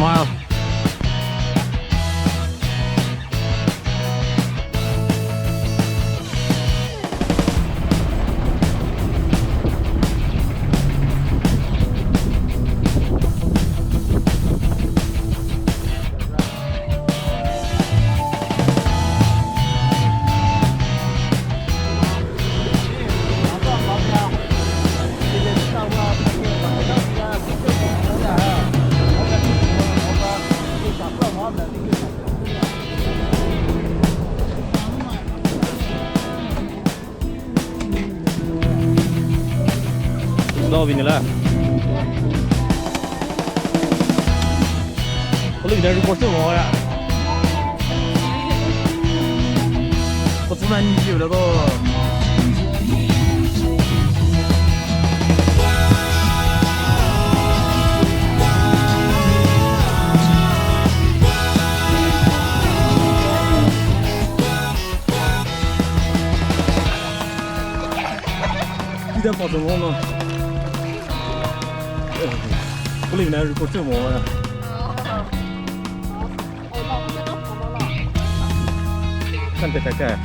smile. Inilah. Kalau ini report semua ya. Keturunan ini udah tuh. Tidak mau dong. Boleh nak report semua ya. Kan tak.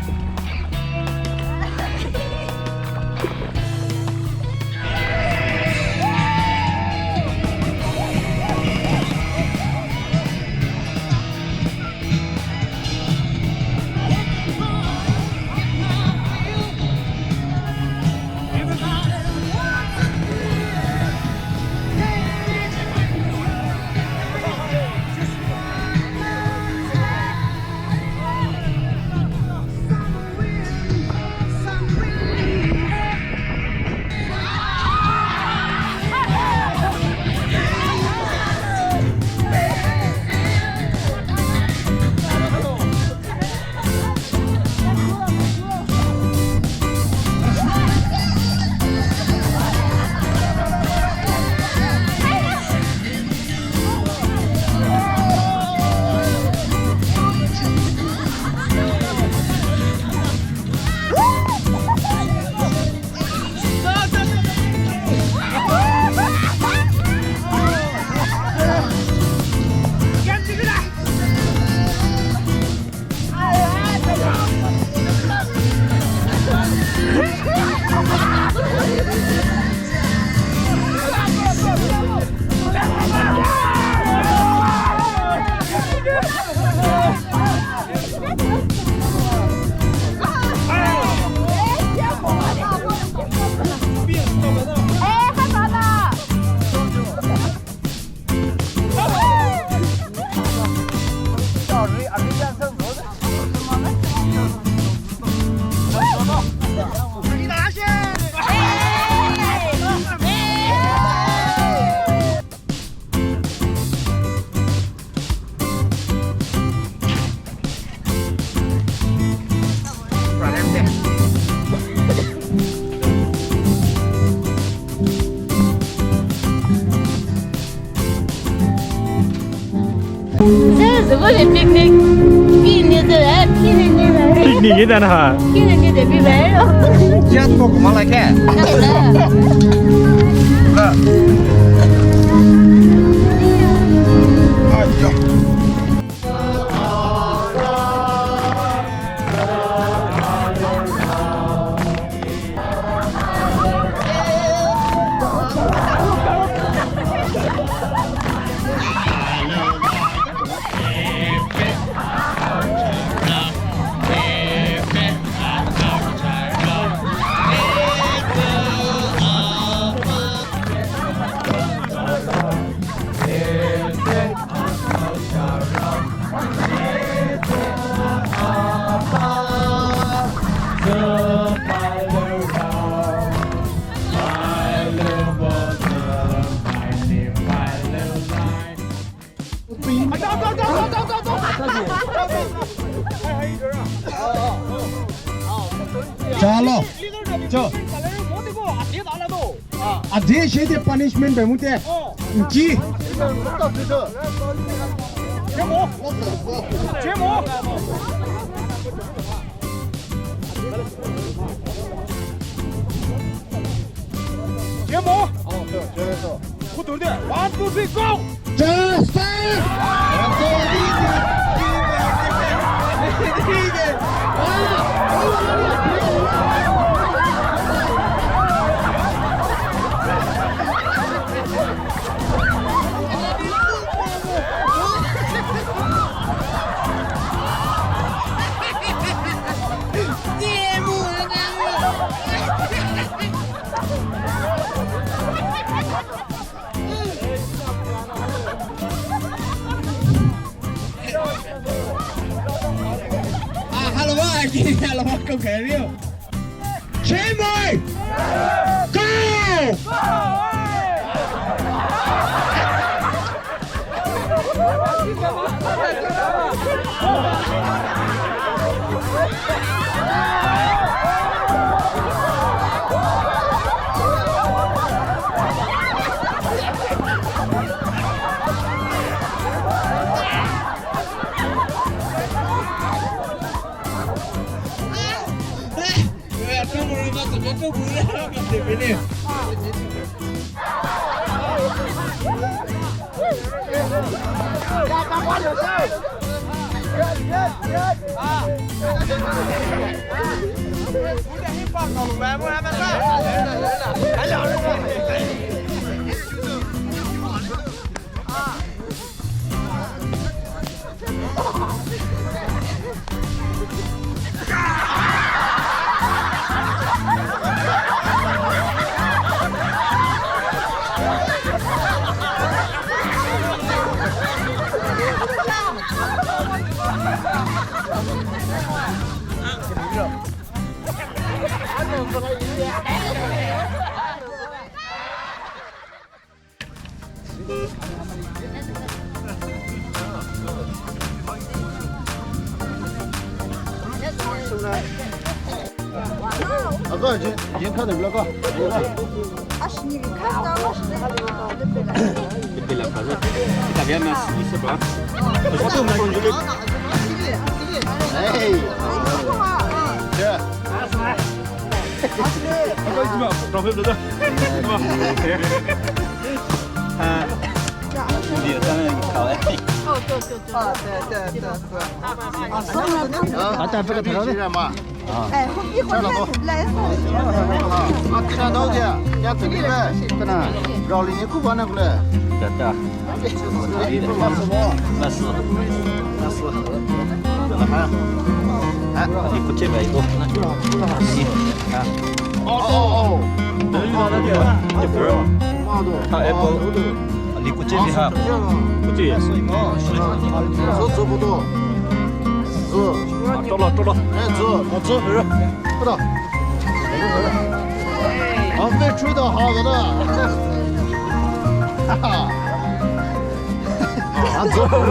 这是不是piknik？piknik的人，piknik的人。piknik的哈。piknik的比没有。家做干嘛来看？哎呀！ जा लो चो आदेश है ते पनिशमेंट बेमुते जी 제모. 어, 저래서. 그 돌대. 1, 2, 3, go. 자, 스타트! là hoa công nghệ riêu. Chế mời. Go. 아까 이제 카드 불러가. 에이. 자. 이거 있으면 프로필 넣어. 뒤에 사는 가와이. 아따 앞에 들어가네.哎，一会儿来看到的，要这里呗，可能绕里面不管那个嘞。对的。那是。哎，你不这边一个。行。哦。能遇到那个就不是嘛。他 Apple， 你不这里哈？不这。走不动。走。走了。哎，走，不到。啊，没吹到好着呢。哈哈。啊，走不着。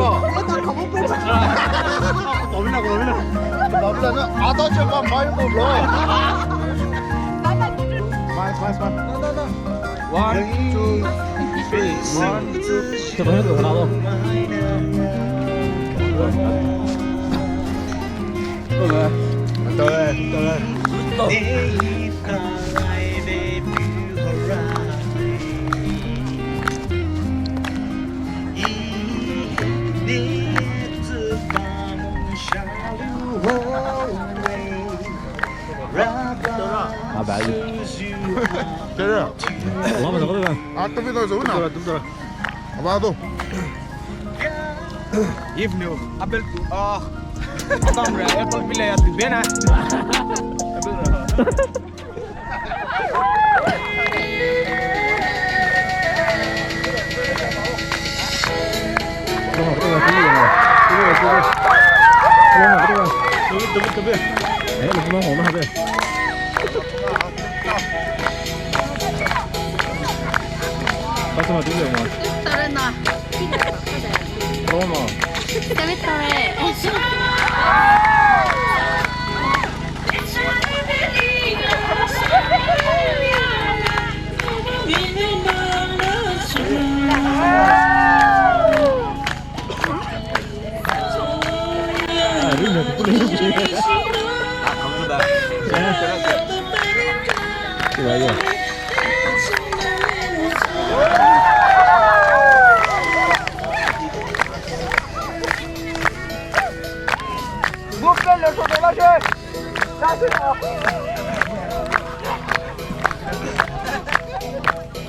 老不了，那阿到这把马又不着。快。One, two, three. 怎么又拿到？啊，白的。这是。老板怎么这个？啊，都没到手呢。对。好吧，走。Evening. Apple. Ah. Tamre Apple bile yaptı bana.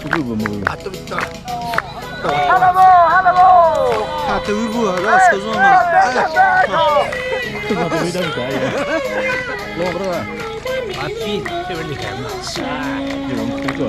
저걸 뭐 먹어요? 다 들고 와라 서준아. 나도 왜 잡을까? 너 그러나? Afii Baptist 너무 크죠?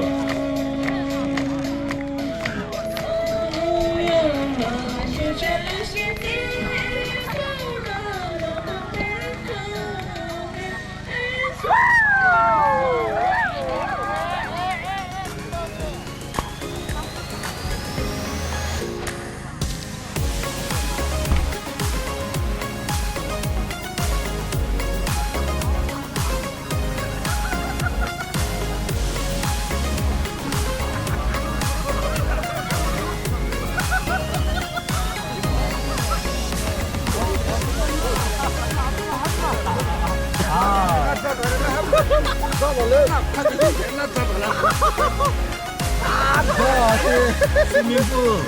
스밍풀.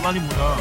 많이 묻어.